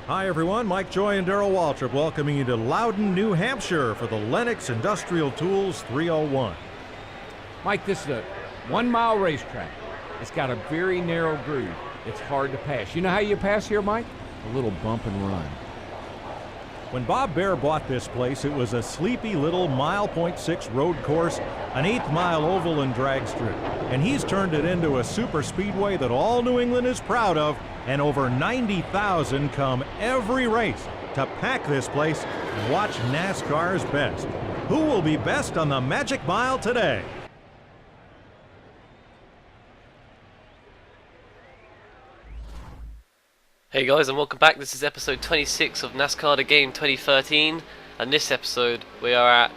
Hi everyone, Mike Joy and Darrell Waltrip welcoming you to Loudon, New Hampshire for the Lennox Industrial Tools 301. Mike, this is a 1 mile racetrack. It's got a very narrow groove. It's hard to pass. You know how you pass here, Mike? A little bump and run. When Bob Bear bought this place, it was a sleepy little .6 road course, an 1/8 mile oval and drag strip. And he's turned it into a super speedway that all New England is proud of, and over 90,000 come every race to pack this place and watch NASCAR's best. Who will be best on the Magic Mile today? Hey guys, and welcome back. This is episode 26 of NASCAR The Game 2013, and this episode we are at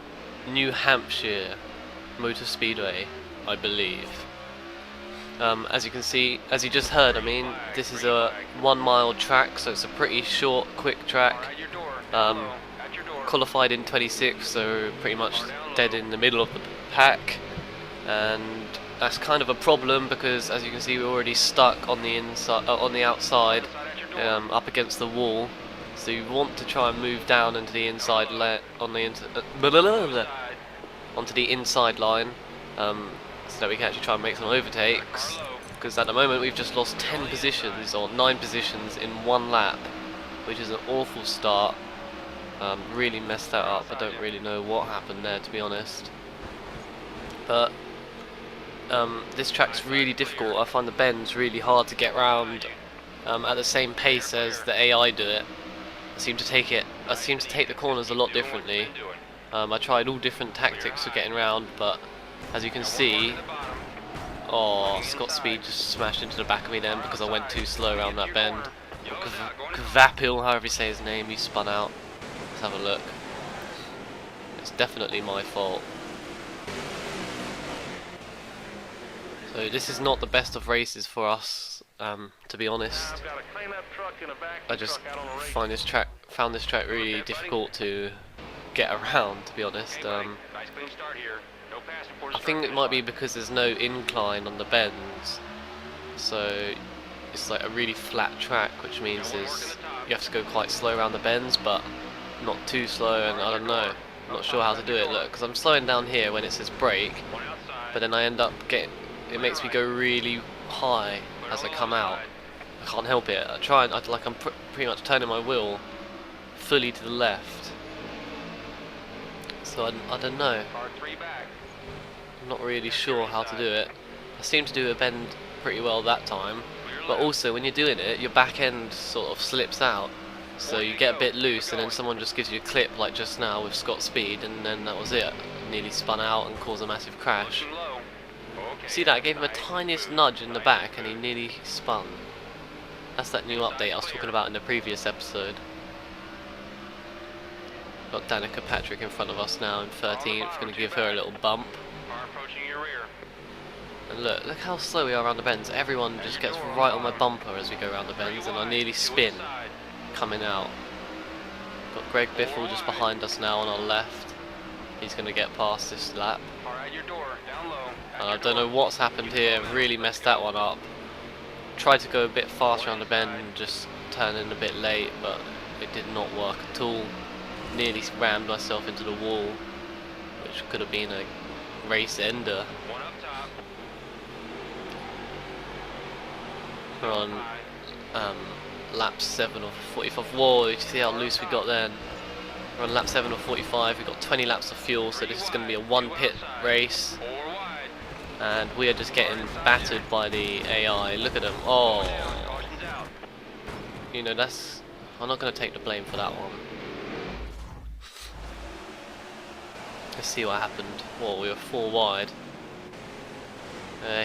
New Hampshire Motor Speedway, I believe. As you can see, as you just heard, I mean, this is a 1 mile track, so it's a pretty short, quick track. Qualified in 26, so pretty much dead in the middle of the pack, and that's kind of a problem because, as you can see, we're already stuck on the inside, on the outside. Up against the wall, so you want to try and move down into the inside onto the inside line, so that we can actually try and make some overtakes. Because at the moment we've just lost 10 positions or 9 positions in 1 lap, which is an awful start. Really messed that up. I don't really know what happened there, to be honest. But this track's really difficult. I find the bends really hard to get round. At the same pace as the AI do it. I seem to take the corners a lot differently. I tried all different tactics for getting round, but as you can see, Scott Speed just smashed into the back of me then because I went too slow around that bend. Kvapil, however you say his name, he spun out. Let's have a look. It's definitely my fault. So this is not the best of races for us. To be honest, I just found this track really difficult to get around, to be honest. I think it might be because there's no incline on the bends, so it's like a really flat track, which means you have to go quite slow around the bends, but not too slow, and I don't know, I'm not sure how to do it. Look, because I'm slowing down here when it says brake, but then I end up it makes me go really high as I come out. I can't help it. I'm pretty much turning my wheel fully to the left. So I don't know. I'm not really sure how to do it. I seem to do a bend pretty well that time, but also when you're doing it, your back end sort of slips out. So you get a bit loose, and then someone just gives you a clip like just now with Scott Speed, and then that was it. I nearly spun out and caused a massive crash. See that? I gave him a tiniest nudge in the back and he nearly spun. That's that new update I was talking about in the previous episode. Got Danica Patrick in front of us now in 13th, going to give her a little bump. And look how slow we are around the bends. Everyone just gets right on my bumper as we go around the bends, and I nearly spin coming out. Got Greg Biffle just behind us now on our left. He's going to get past this lap. And I don't know what's happened here, really messed that one up. Tried to go a bit faster on the bend and just turn in a bit late, but it did not work at all. Nearly rammed myself into the wall, which could have been a race ender. We're on lap 7 of 45. Whoa, you see how loose we got then. We're on lap 7 of 45, we've got 20 laps of fuel, so this is going to be a 1 pit race. And we are just getting battered by the AI. Look at them. Oh, you know, I'm not going to take the blame for that one. Let's see what happened. Well, we were 4 wide.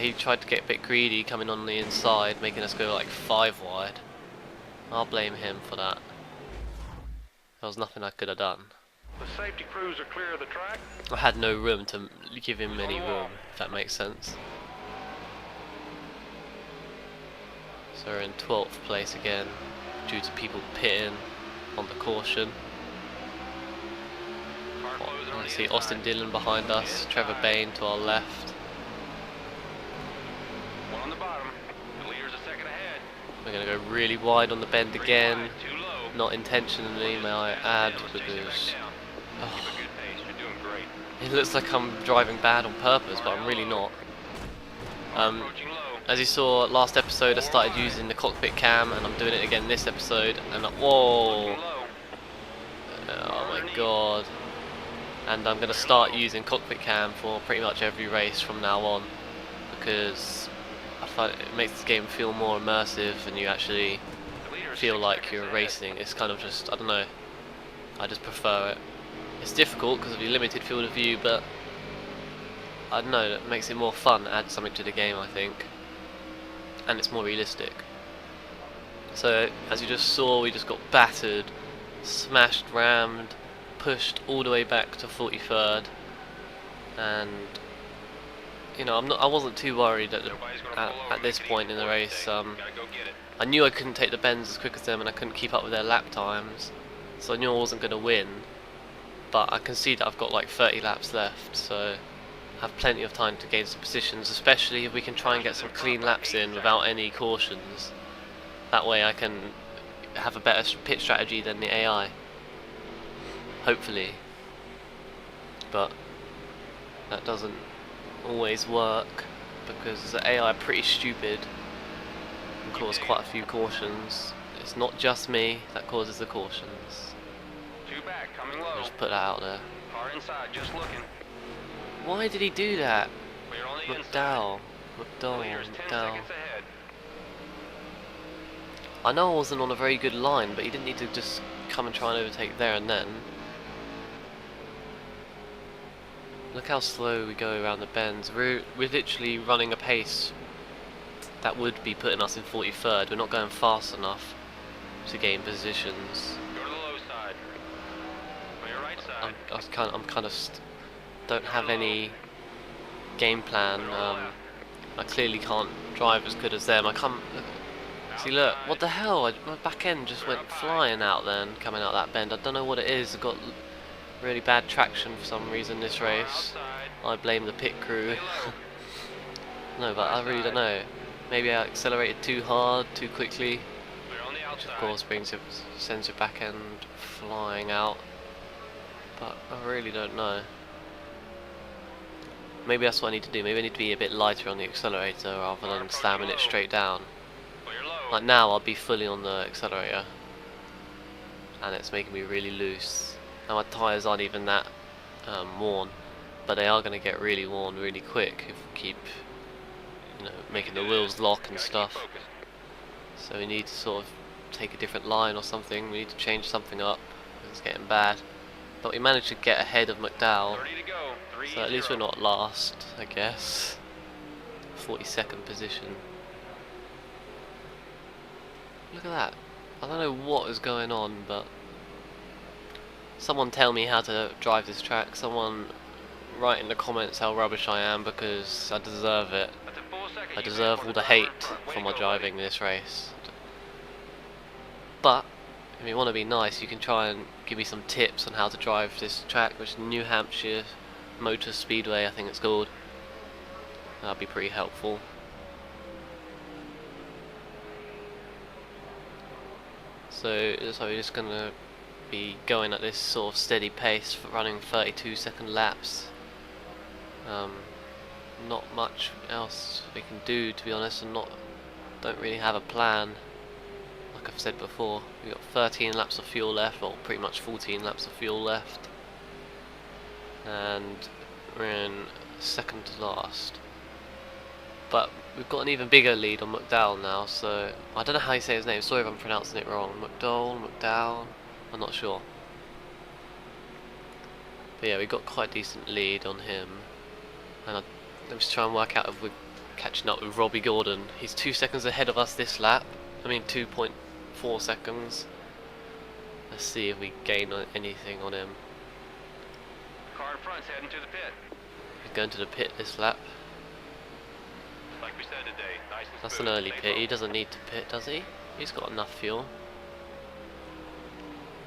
He tried to get a bit greedy coming on the inside, making us go like 5 wide. I'll blame him for that. There was nothing I could have done. The safety crews are clear of the track. I had no room to give him any room, if that makes sense. So we're in 12th place again, due to people pitting on the caution. You see Austin Dillon behind us, Trevor Bain to our left. One on the bottom. The leader's a second ahead. We're going to go really wide on the bend again. Too low. not intentionally, may I add, because it looks like I'm driving bad on purpose, but I'm really not. As you saw last episode, I started using the cockpit cam, and I'm doing it again this episode, and whoa! Oh my god. And I'm going to start using cockpit cam for pretty much every race from now on, because I find it makes this game feel more immersive and you actually feel like you're racing. It's kind of just, I don't know, I just prefer it. It's difficult because of your limited field of view, but I don't know, it makes it more fun, adds something to the game, I think, and it's more realistic. So as you just saw, we just got battered, smashed, rammed, pushed all the way back to 43rd, and you know, I wasn't too worried at this point in the race. I knew I couldn't take the bends as quick as them, and I couldn't keep up with their lap times, so I knew I wasn't going to win. But I can see that I've got like 30 laps left, so I have plenty of time to gain some positions, especially if we can try and get some clean laps in without any cautions. That way I can have a better pit strategy than the AI. Hopefully. But that doesn't always work, because the AI are pretty stupid and cause quite a few cautions. It's not just me that causes the cautions. Two back, coming low. I'll just put that out there. Car inside, just looking. Why did he do that? We're on the McDowell. inside. Leader's 10 seconds ahead. I know I wasn't on a very good line, but he didn't need to just come and try and overtake there and then. Look how slow we go around the bends. We're literally running a pace that would be putting us in 43rd. We're not going fast enough to gain positions. Go to the low side. On your right side. I'm kind of don't have any game plan. I clearly can't drive as good as them. I can't. See, look, what the hell? My back end just went flying out then, coming out that bend. I don't know what it is. I've got really bad traction for some reason this race. I blame the pit crew. No, but I really don't know. Maybe I accelerated too hard, too quickly, which of course sends your back end flying out. But I really don't know. Maybe that's what I need to do. Maybe I need to be a bit lighter on the accelerator rather than slamming it straight down. Like now, I'll be fully on the accelerator, and it's making me really loose. Now my tyres aren't even that worn, but they are going to get really worn really quick if we keep, you know, making the wheels lock and stuff. So we need to sort of take a different line or something. We need to change something up. It's getting bad. But we managed to get ahead of McDowell, so at least we're not last, I guess. 42nd position. Look at that. I don't know what is going on, but someone tell me how to drive this track. Someone write in the comments how rubbish I am, because I deserve it. I deserve all the hate for my driving this race. But if you want to be nice, you can try and give me some tips on how to drive this track, which is New Hampshire Motor Speedway, I think it's called. That'd be pretty helpful. So we're just gonna be going at this sort of steady pace for running 32-second laps. Not much else we can do, to be honest, and don't really have a plan. Like I've said before, we've got 13 laps of fuel left, or pretty much 14 laps of fuel left, and we're in second to last. But we've got an even bigger lead on McDowell now, so I don't know how you say his name. Sorry if I'm pronouncing it wrong. McDowell, I'm not sure. But yeah, we've got quite a decent lead on him, and let me just try and work out if we're catching up with Robbie Gordon. He's 2 seconds ahead of us this lap. I mean 2.4 seconds. Let's see if we gain anything on him. Car in front's heading to the pit. He's going to the pit this lap. Like we said today, nice and That's smooth. an early pit. He doesn't need to pit, does he? He's got enough fuel.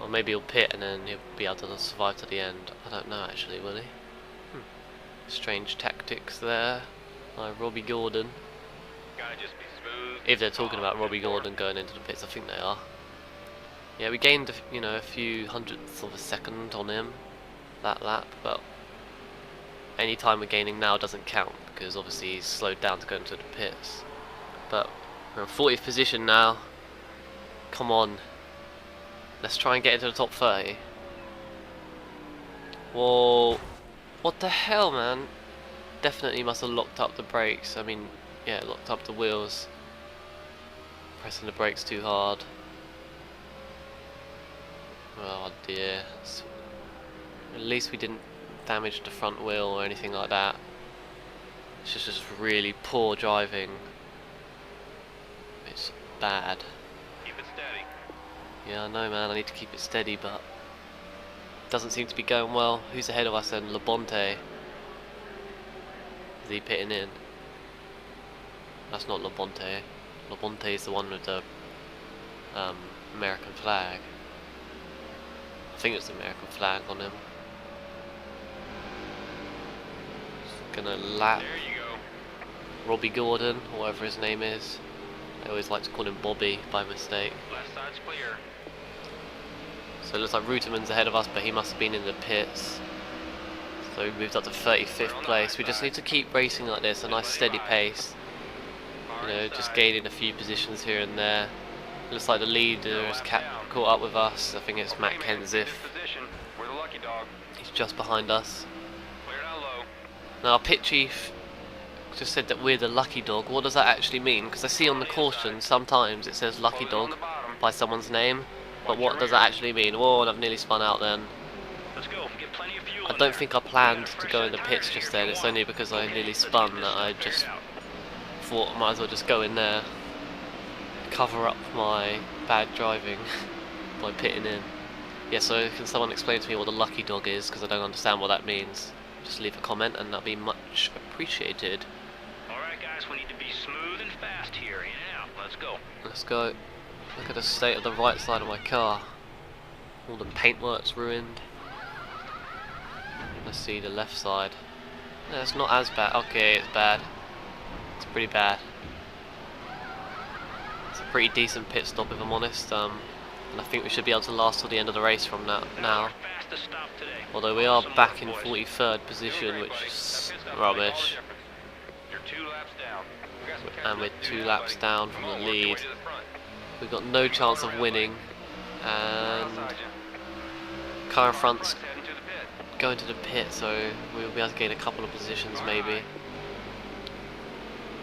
Or maybe he'll pit and then he'll be able to survive to the end. I don't know actually, will he? Strange tactics there by Robbie Gordon. Gotta just be smooth. If they're talking about Robbie Gordon going into the pits, I think they are. Yeah, we gained, you know, a few hundredths of a second on him that lap, but any time we're gaining now doesn't count because obviously he's slowed down to go into the pits. But we're in 40th position now. Come on, let's try and get into the top 30. Whoa, what the hell, man? Definitely must have locked up the brakes. I mean, yeah, locked up the wheels. Pressing the brakes too hard. Oh dear. At least we didn't damage the front wheel or anything like that. It's just really poor driving. It's bad. Keep it steady. Yeah, I know, man. I need to keep it steady, but it doesn't seem to be going well. Who's ahead of us then? Labonte. Is he pitting in? That's not Labonte. Labonte is the one with the American flag. I think it's the American flag on him. Just gonna lap There you go. Robbie Gordon, or whatever his name is. I always like to call him Bobby by mistake. Left side's clear. So it looks like Reutemann's ahead of us, but he must have been in the pits. So we moved up to 35th place. We just need to keep racing like this, a nice steady pace. You know, just gaining a few positions here and there. Looks like the leader has caught up with us. I think it's Matt Kenseth. We're the lucky dog. He's just behind us. Clear down low. Now our pit chief just said that we're the lucky dog. What does that actually mean? Because I see on the caution sometimes it says lucky dog by someone's name. But what does that actually mean? Whoa, and I've nearly spun out then. Let's go. Get plenty of fuel. I don't think I planned to go in the pits just then. It's only because I nearly spun that I just thought I might as well just go in there, cover up my bad driving by pitting in. Yeah, so can someone explain to me what the lucky dog is, because I don't understand what that means. Just leave a comment and that'd be much appreciated. Alright guys, we need to be smooth and fast here. In and out. Let's go. Let's go. Look at the state of the right side of my car. All the paintwork's ruined. Let's see the left side. No, it's not as bad. Okay, it's bad. It's pretty bad. It's a pretty decent pit stop if I'm honest. And I think we should be able to last till the end of the race from now. Fastest stop today. Although we are back in 43rd position, which is rubbish. You're 2 laps down. And we're 2 laps down from the lead. We've got no chance of winning. And car in front's going to the pit, so we'll be able to gain a couple of positions maybe.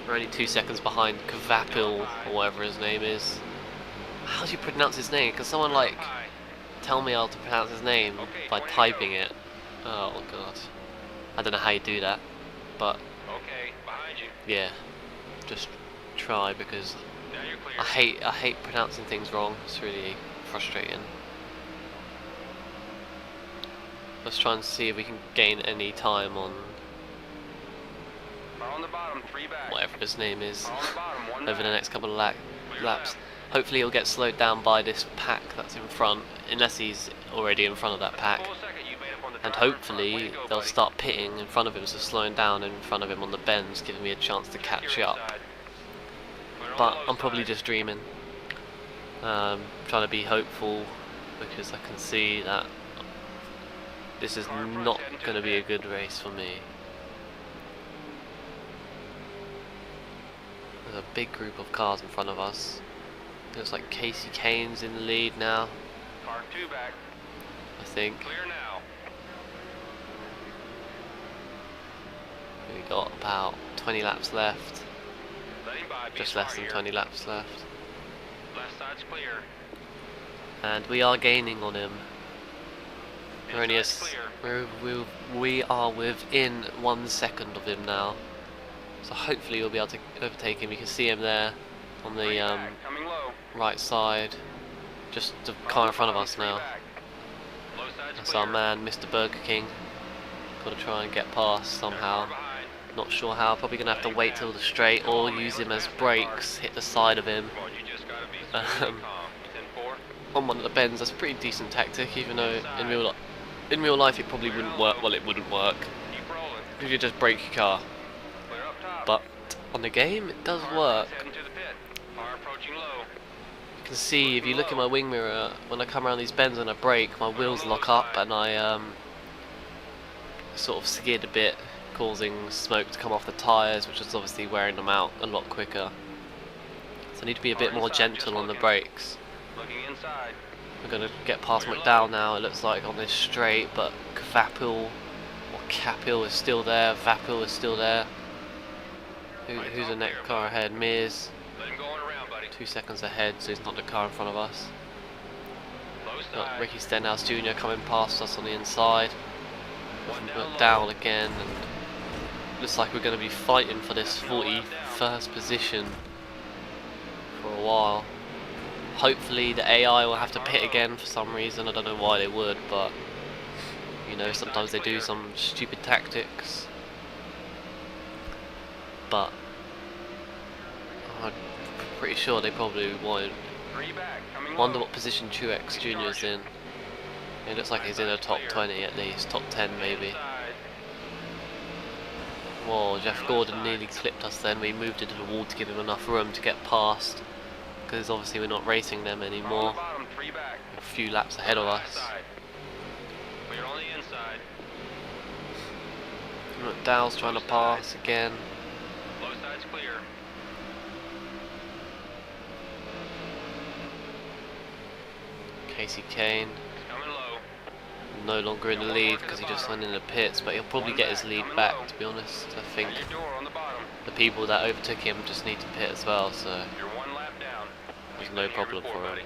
We're only 2 seconds behind Kvapil, or whatever his name is. How do you pronounce his name? Can someone like tell me how to pronounce his name by typing it? Oh god. I don't know how you do that, but Okay, behind you. yeah, just try, because Now you're clear. I hate pronouncing things wrong. It's really frustrating. Let's try and see if we can gain any time on Car on the bottom, 3 back. whatever his name is Car on the bottom, 1 over the back. next couple of laps. left. Hopefully he'll get slowed down by this pack that's in front, unless he's already in front of that pack. Full second, you made up on the And driver in front. Way hopefully to go, they'll buddy. start pitting in front of him, so slowing down in front of him on the bends, giving me a chance to catch Secure up. inside. Clear on But the low I'm probably side. just dreaming. Trying to be hopeful, because I can see that this is not going to be a good race for me. There's a big group of cars in front of us. Looks like Casey Kane's in the lead now, Car 2 back. I think. Clear now. We got about 20 laps left. Letting by. Be Just smart less than here. 20 laps left. Left side's clear. And we are gaining on him. We're only Inside's clear. we are within 1 second of him now. So hopefully we'll be able to overtake him. You can see him there on Three the back, coming low. right side. Just the car in front of us now. Low side's That's clear. our man, Mr. Burger King. Got to try and get past somehow. Car behind. Not sure how. Probably gonna have to wait till the straight, or use him as brakes. Hit the side of him Come on, you just gotta be smooth and calm. 10-4. on one of the bends. That's a pretty decent tactic, even though in real life it probably wouldn't work. Well, it wouldn't work Keep rolling. if you just brake your car. Clear up top. But on the game, it does Car work. heading to the pit. Car approaching low. You can see, if you look in my wing mirror, when I come around these bends and I brake, my wheels lock up and I sort of skid a bit, causing smoke to come off the tyres, which is obviously wearing them out a lot quicker. So I need to be a bit more gentle on the brakes. We're going to get past McDowell now, it looks like, on this straight, but Vapil or Capil is still there, Vapil is still there. Who's the next car ahead? Mears. 2 seconds ahead, so he's not the car in front of us. Got Ricky Stenhouse Jr. coming past us on the inside. McDowell again, and looks like we're going to be fighting for this 41st position for a while. Hopefully the AI will have to pit again for some reason. I don't know why they would, but you know, sometimes they do some stupid tactics. But I'm pretty sure they probably won't. Wonder what position Truex Jr. is in. It looks like he's in a top 20 at least, top 10 maybe. Whoa, Jeff Gordon nearly clipped us then. We moved into the wall to give him enough room to get past, because obviously we're not racing them anymore. A few laps ahead of us. McDowell's trying to pass again. Casey Kane no longer in the lead because he just went in the pits, but he'll probably get his lead back, to be honest. I think the people that overtook him just need to pit as well, so there's no problem for him.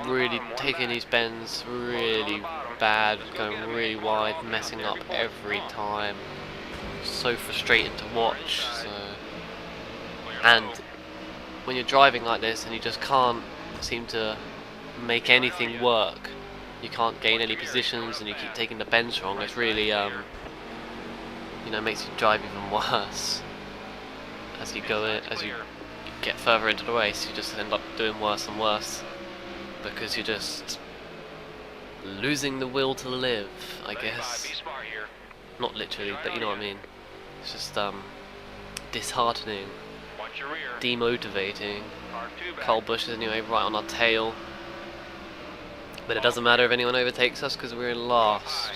Really taking these bends really bad, going really wide, messing up every time. So frustrating to watch. So, and when you're driving like this and you just can't seem to make anything work, you can't gain any positions and you keep taking the bends wrong, it's really you know, makes you drive even worse as you go in, as you get further into the race. You just end up doing worse and worse because you're just losing the will to live, I guess. Not literally, but you know what I mean. It's just disheartening, demotivating. Kyle Busch is anyway right on our tail, but it doesn't matter if anyone overtakes us because we're in last.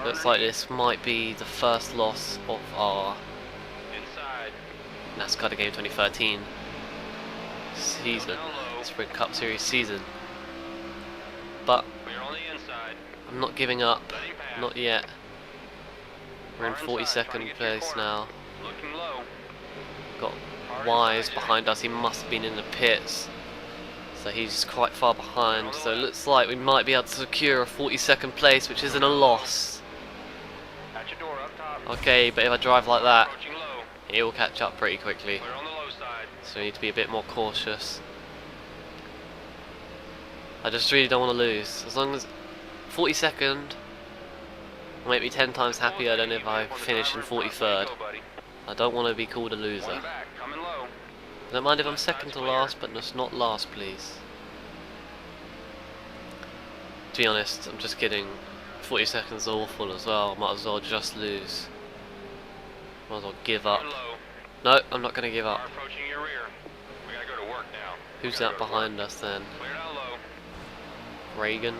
Looks like this might be the first loss of our Nascar Game 2013 season, Sprint Cup Series season. But I'm not giving up, not yet. We're in 42nd place now. Got Wise behind us, he must have been in the pits, so he's quite far behind. So it looks like we might be able to secure a 42nd place, which isn't a loss. Okay, but if I drive like that, it will catch up pretty quickly, so we need to be a bit more cautious. I just really don't want to lose. As long as 42nd will make me 10 times happier than if I finish in 43rd. I don't want to be called a loser. I don't mind if I'm second to last, but just not last, please. To be honest, I'm just kidding. 40 seconds awful as well. Might as well just lose. Might as well give up. No, I'm not going to give up. Who's that behind us then? Reagan?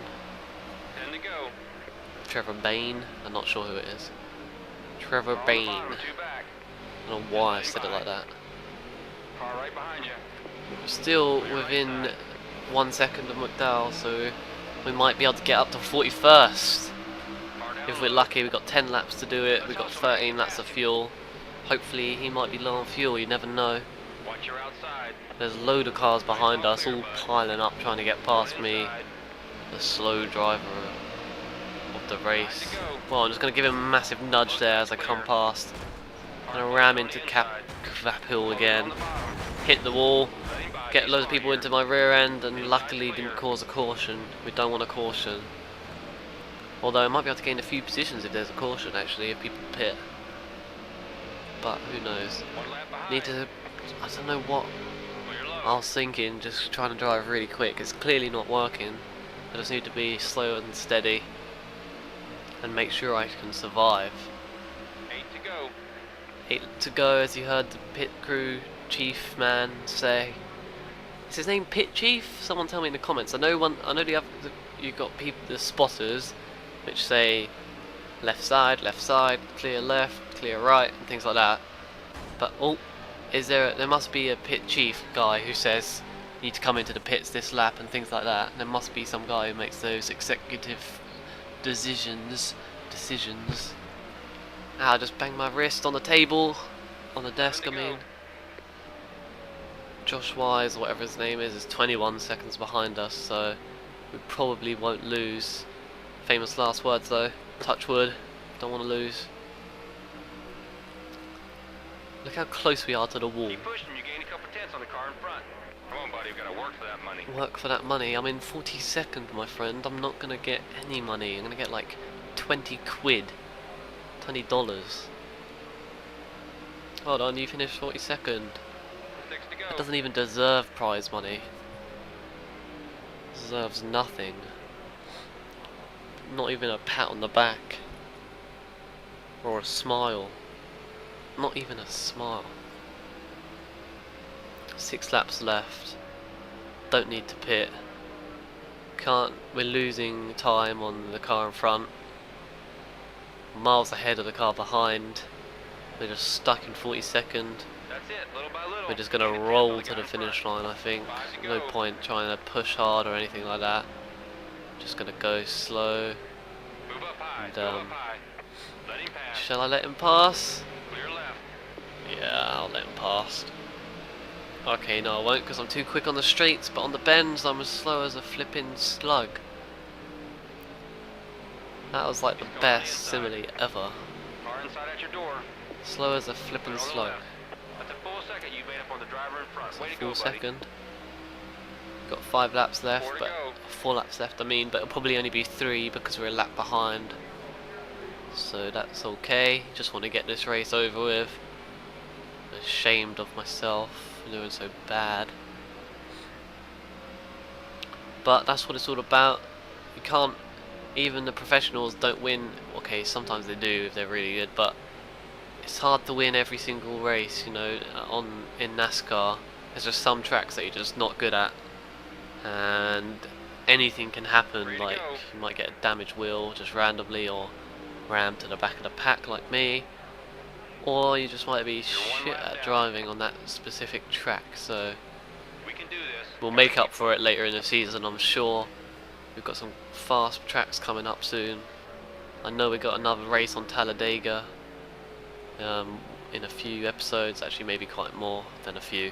Trevor Bain? I'm not sure who it is. Trevor Bain. I don't know why I said it like that. We're still within 1 second of McDowell, so we might be able to get up to 41st. If we're lucky, we've got 10 laps to do it. We've got 13 laps of fuel. Hopefully he might be low on fuel, you never know. There's a load of cars behind us, all piling up trying to get past me, the slow driver of the race. Well, I'm just going to give him a massive nudge there as I come past. I'm going to ram into Vapil again, hit the wall, get loads of people into my rear end, and luckily didn't cause a caution. We don't want a caution. Although I might be able to gain a few positions if there's a caution, actually, if people pit. But who knows. Need to, I don't know what I was thinking, just trying to drive really quick. It's clearly not working. I just need to be slow and steady and make sure I can survive. 8 to go, as you heard the pit crew chief man say? Is his name Pit Chief? Someone tell me in the comments. I know you've got people, the spotters, which say left side, clear left, clear right, and things like that. But oh, there must be a pit chief guy who says you need to come into the pits this lap and things like that. And there must be some guy who makes those executive decisions. I just banged my wrist on the table, on the desk. I mean. Josh Wise, or whatever his name is 21 seconds behind us, so we probably won't lose. Famous last words though, touch wood, don't want to lose. Look how close we are to the wall. Keep pushing, you gain a couple tenths on the car in front. Come on buddy, we've got to work for that money. Work for that money. I'm in 42nd, my friend. I'm not going to get any money. I'm going to get like 20 quid. $20. Hold on, you finished 42nd. It doesn't even deserve prize money. Deserves nothing. Not even a pat on the back. Or a smile. Not even a smile. 6 laps left. Don't need to pit. We're losing time on the car in front. Miles ahead of the car behind. We're just stuck in 42nd. That's it, little by little. We're just going to roll to the finish line, I think. No point trying to push hard or anything like that. Just going to go slow. Move up high, And, go up high. Let him pass. shall I let him pass? Clear left. Yeah, I'll let him pass. Okay, no I won't because I'm too quick on the straights, but on the bends I'm as slow as a flipping slug. That was like the best simile ever. Car inside at your door. Slow as a flipping Clear on the slug. left. That's a full second you made up on the driver in front. Way to Full go, buddy. second. Got 5 laps left, 4 to but go. 4 laps left I mean, but it'll probably only be 3 because we're a lap behind. So that's okay. Just want to get this race over with. I'm ashamed of myself for doing so bad. But that's what it's all about. You can't, even the professionals don't win. Okay, sometimes they do if they're really good, but it's hard to win every single race, you know, in NASCAR. There's just some tracks that you're just not good at. And anything can happen, like you might get a damaged wheel just randomly, or ram to the back of the pack like me, or you just might be shit at driving on that specific track. So We can do this. we'll make up for it later in the season, I'm sure. We've got some fast tracks coming up soon. I know we got another race on Talladega in a few episodes, actually maybe quite more than a few.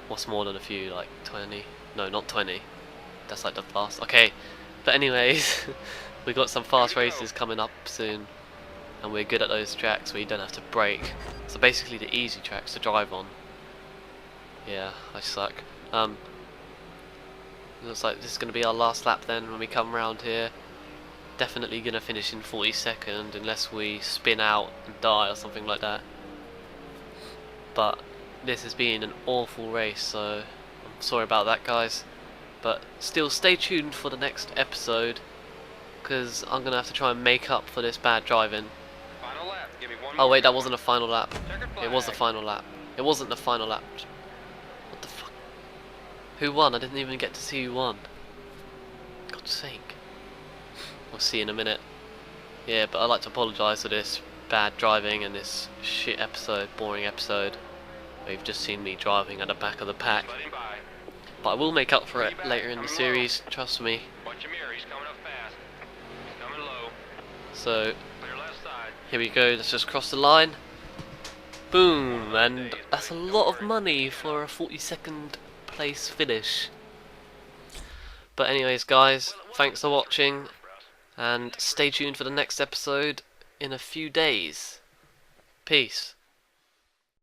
What's more than a few, like 20? No, not 20. That's like the fast. Okay, but anyways, we got some fast races coming up soon, and we're good at those tracks where you don't have to brake. So basically the easy tracks to drive on. Yeah, I suck. Looks like this is going to be our last lap then when we come around here. Definitely going to finish in 42nd unless we spin out and die or something like that. But this has been an awful race, so I'm sorry about that, guys. But still, stay tuned for the next episode, because I'm going to have to try and make up for this bad driving. Final lap. Give me one Oh more. wait, that wasn't a final lap. Checkered It was the flag. final lap. It wasn't the final lap. What the fuck? Who won? I didn't even get to see who won. God's sake. We'll see in a minute. Yeah, but I'd like to apologise for this bad driving and this shit episode, boring episode, where you've just seen me driving at the back of the pack. Let him by. But I will make up for it later in the series, trust me. Watch your mirror. He's coming up fast. He's coming low. So, Clear left side. here we go, let's just cross the line. Boom, and that's a lot of money for a 42nd place finish. But anyways guys, thanks for watching, and stay tuned for the next episode in a few days. Peace.